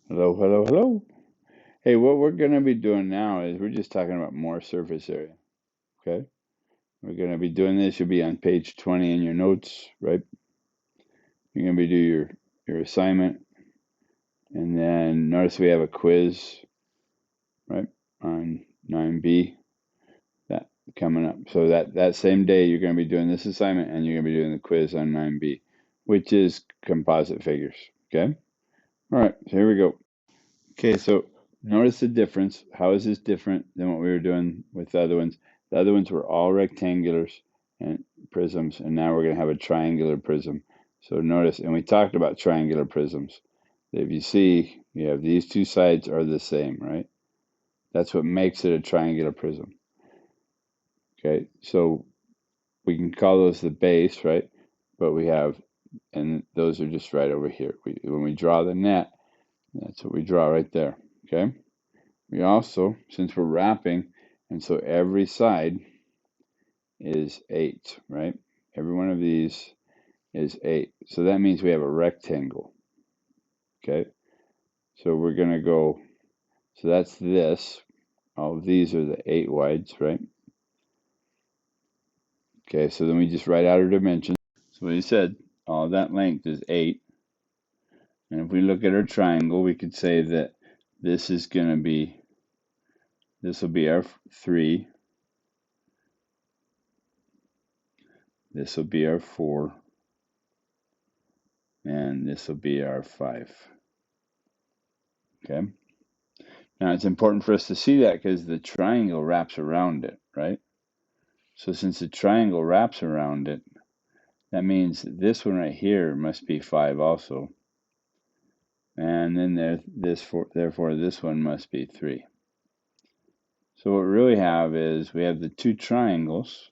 Hello, hello, hello. Hey, what we're going to be doing now is we're just talking about more surface area. Okay. We're going to be doing this. You'll be on page 20 in your notes, right? You're going to be do your assignment. And then notice we have a quiz, right? On 9B, that coming up. So that same day, you're going to be doing this assignment and you're going to be doing the quiz on 9B, which is composite figures. Okay. All right. So here we go. Okay, so notice the difference. How is this different than what we were doing with the other ones? The other ones were all rectangulars and prisms, and now we're going to have a triangular prism. So notice, and we talked about triangular prisms. If you see, you have these two sides are the same, right? That's what makes it a triangular prism. Okay, so we can call those the base, right? But we have, and those are just right over here. When we draw the net, that's what we draw right there, okay? We also, since we're wrapping, and so every side is 8, right? Every one of these is 8. So that means we have a rectangle, okay? So we're going to go, so that's this. All of these are the 8 wides, right? Okay, so then we just write out our dimensions. So what he said, all of that length is 8. And if we look at our triangle, we could say that this is going to be, this will be our 3. This will be our 4. And this will be our 5. Okay. Now it's important for us to see that because the triangle wraps around it, right? So since the triangle wraps around it, that means this one right here must be 5 also. And then therefore this one must be 3. So what we really have is we have the two triangles.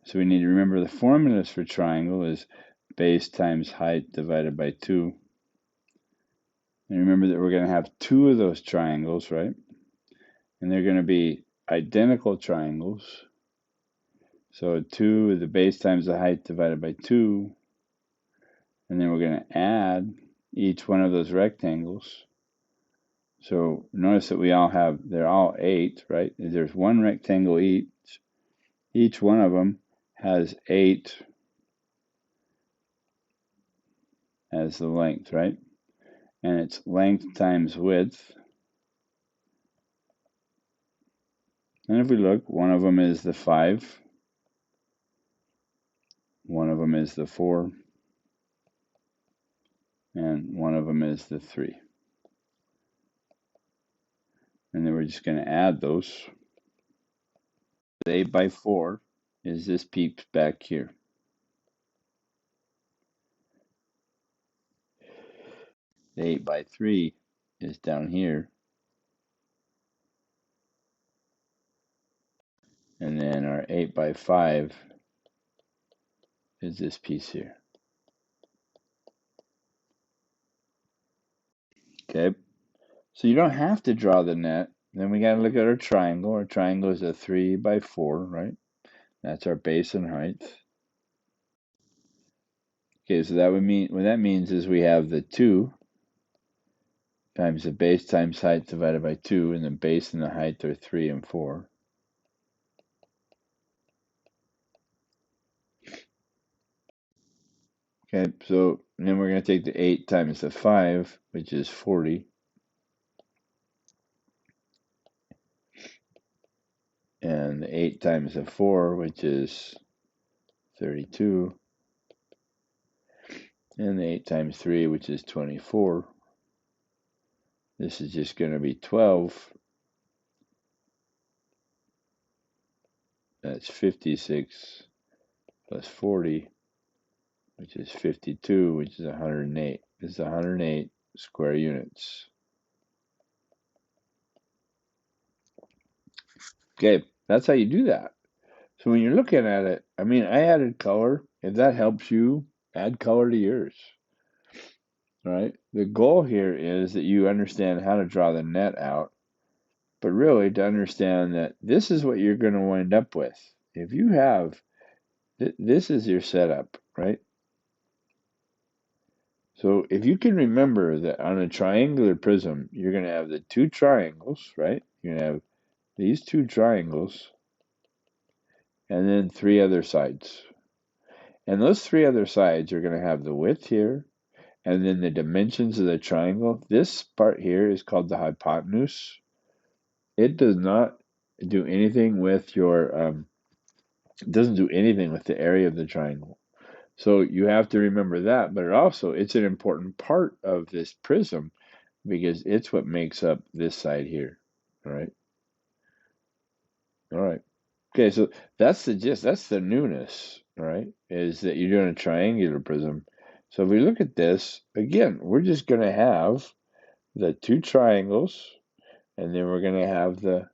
So we need to remember the formulas for triangle is base times height divided by 2. And remember that we're going to have 2 of those triangles, right? And they're going to be identical triangles. So 2, the base times the height divided by 2. And then we're going to add each one of those rectangles. So notice that they're all 8, right? There's one rectangle each. Each one of them has 8 as the length, right? And it's length times width. And if we look, one of them is the 5. One of them is the 4. And one of them is the 3. And then we're just going to add those. 8 by 4 is this piece back here. The 8 by 3 is down here. And then our 8 by 5 is this piece here. Okay, so you don't have to draw the net. Then we got to look at our triangle. Our triangle is a 3 by 4, right? That's our base and height. Okay, so that would mean, what that means is we have the 2 times the base times height divided by 2, and the base and the height are 3 and 4. Okay, so then we're going to take the 8 times the 5, which is 40. And the 8 times the 4, which is 32. And the 8 times 3, which is 24. This is just going to be 12. That's 56 plus 40, which is 52, which is 108. This is 108 square units. Okay, that's how you do that. So when you're looking at it, I mean, I added color. If that helps you, add color to yours. Right? The goal here is that you understand how to draw the net out, but really to understand that this is what you're going to wind up with. If you have, this is your setup, right? So if you can remember that on a triangular prism, you're going to have the two triangles, right? You're going to have these two triangles and then three other sides. And those three other sides are going to have the width here and then the dimensions of the triangle. This part here is called the hypotenuse. It does not do anything with your, it doesn't do anything with the area of the triangle. So you have to remember that, but it's an important part of this prism because it's what makes up this side here. All right. All right. Okay, so that's the gist. That's the newness, all right, is that you're doing a triangular prism. So if we look at this, again, we're just going to have the two triangles, and then we're going to have the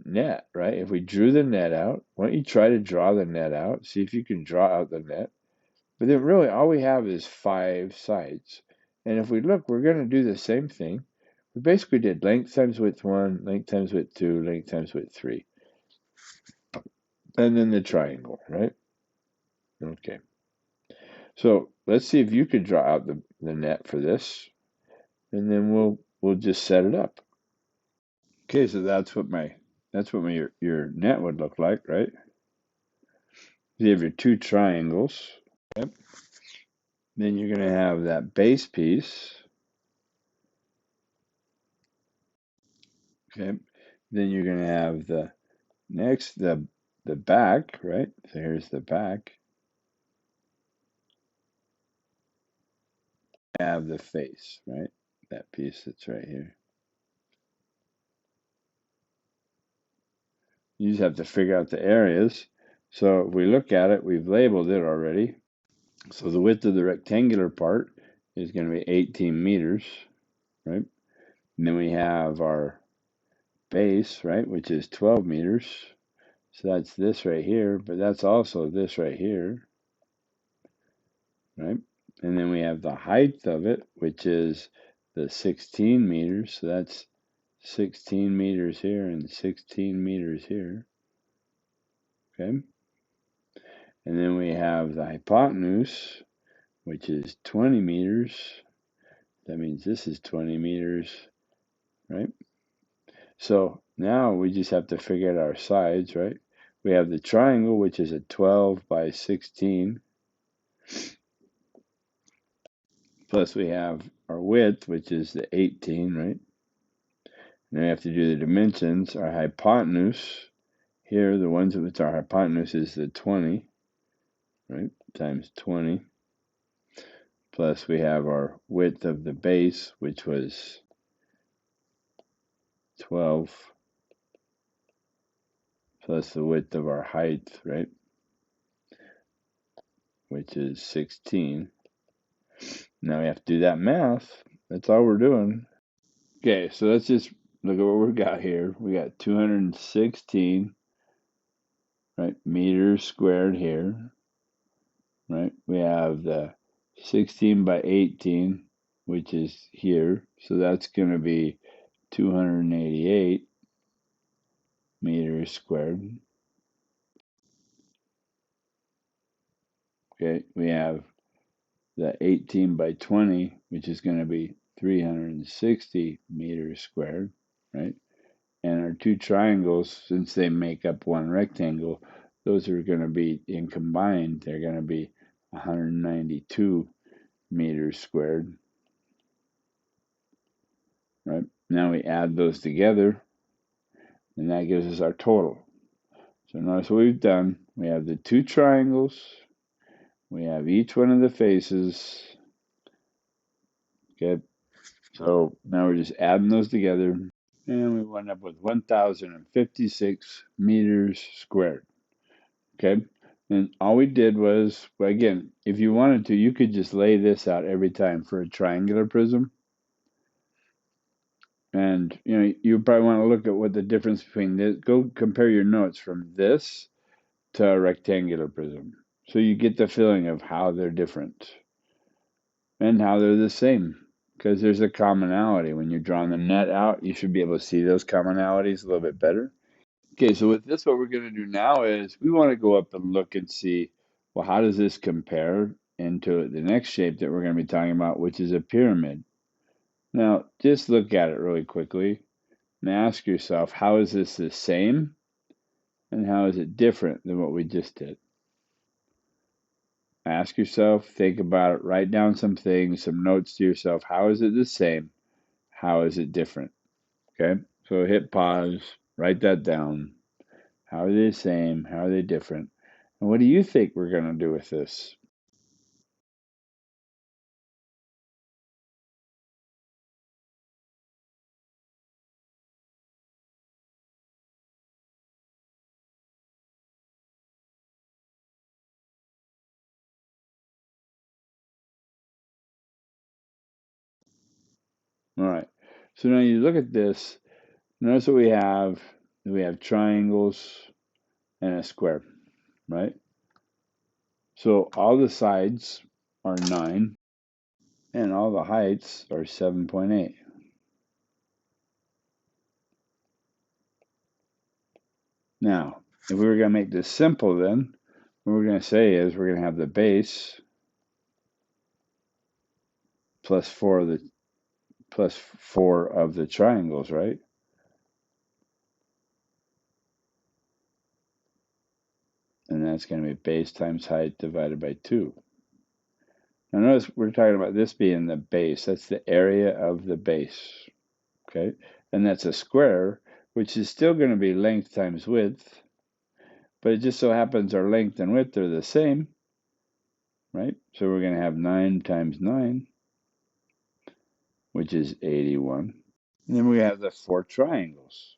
net, right? If we drew the net out, why don't you try to draw the net out? See if you can draw out the net. But then really all we have is five sides. And if we look, we're going to do the same thing. We basically did length times width 1, length times width 2, length times width 3. And then the triangle, right? Okay. So let's see if you could draw out the net for this. And then we'll just set it up. Okay, so that's what your net would look like, right? You have your two triangles. Yep. Then you're going to have that base piece. Okay. Then you're going to have the back, right? So here's the back. Have the face, right? That piece that's right here. You just have to figure out the areas. So if we look at it, we've labeled it already. So the width of the rectangular part is going to be 18 meters, right? And then we have our base, right, which is 12 meters. So that's this right here, but that's also this right here, right? And then we have the height of it, which is the 16 meters. So that's 16 meters here and 16 meters here, okay? And then we have the hypotenuse, which is 20 meters. That means this is 20 meters, right? So now we just have to figure out our sides, right? We have the triangle, which is a 12 by 16. Plus we have our width, which is the 18, right? And then we have to do the dimensions. Our hypotenuse, here, the ones with our hypotenuse is the 20, right? Times 20. Plus we have our width of the base, which was 12. Plus the width of our height, right? Which is 16. Now we have to do that math. That's all we're doing. Okay, so let's just look at what we got here. We got 216, right, meters squared here, right? We have the 16 by 18, which is here. So that's going to be 288 meters squared. Okay, we have the 18 by 20, which is going to be 360 meters squared, right? And our two triangles, since they make up one rectangle, those are going to be, in combined, they're going to be 192 meters squared, right? Now we add those together, and that gives us our total. So notice what we've done. We have the two triangles. We have each one of the faces. Okay, so now we're just adding those together, and we wind up with 1,056 meters squared. Okay, and all we did was, well, again, if you wanted to, you could just lay this out every time for a triangular prism. And you probably want to look at what the difference between this, go compare your notes from this to a rectangular prism. So you get the feeling of how they're different and how they're the same, because there's a commonality. When you're drawing the net out, you should be able to see those commonalities a little bit better. Okay, so with this, what we're going to do now is we want to go up and look and see, well, how does this compare into the next shape that we're going to be talking about, which is a pyramid. Now, just look at it really quickly and ask yourself, how is this the same and how is it different than what we just did? Ask yourself, think about it, write down some things, some notes to yourself. How is it the same? How is it different? Okay, so hit pause, write that down. How are they the same? How are they different? And what do you think we're going to do with this? All right, so now you look at this. Notice what we have. We have triangles and a square, right? So all the sides are 9 and all the heights are 7.8. Now, if we were going to make this simple, then what we're going to say is we're going to have the base plus 4 of the triangles, right? And that's going to be base times height divided by 2. Now notice we're talking about this being the base. That's the area of the base, okay? And that's a square, which is still going to be length times width, but it just so happens our length and width are the same, right? So we're going to have 9 times 9, which is 81. And then we have the 4 triangles.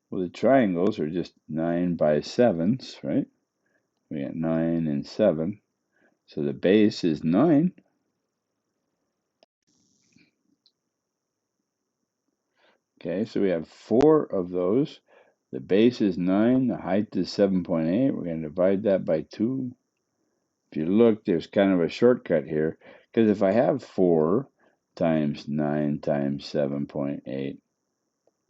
Well, the triangles are just 9 by 7s, right? We got 9 and 7. So the base is 9. Okay, so we have 4 of those. The base is 9, the height is 7.8. We're going to divide that by 2. If you look, there's kind of a shortcut here, because if I have 4 times 9 times 7.8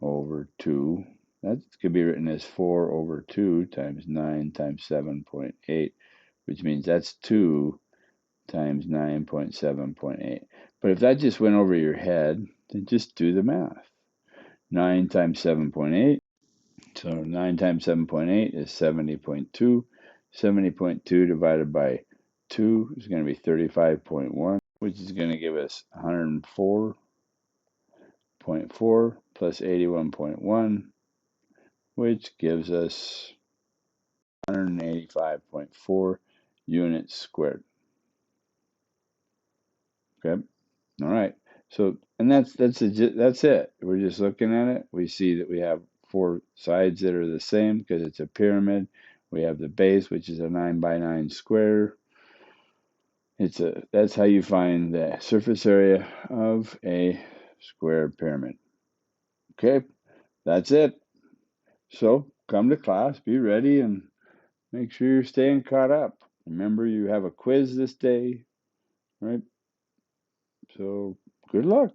over 2, that could be written as 4 over 2 times 9 times 7.8, which means that's 2 times 9.7.8. But if that just went over your head, then just do the math. 9 times 7.8, so 9 times 7.8 is 70.2. 70.2 divided by 2 is going to be 35.1, which is going to give us 104.4 plus 81.1, which gives us 185.4 units squared. Okay. All right. So, and that's it. We're just looking at it. We see that we have 4 sides that are the same because it's a pyramid. We have the base, which is a 9 by 9 square. That's how you find the surface area of a square pyramid. Okay, that's it. So come to class, be ready, and make sure you're staying caught up. Remember, you have a quiz this day, right? So good luck.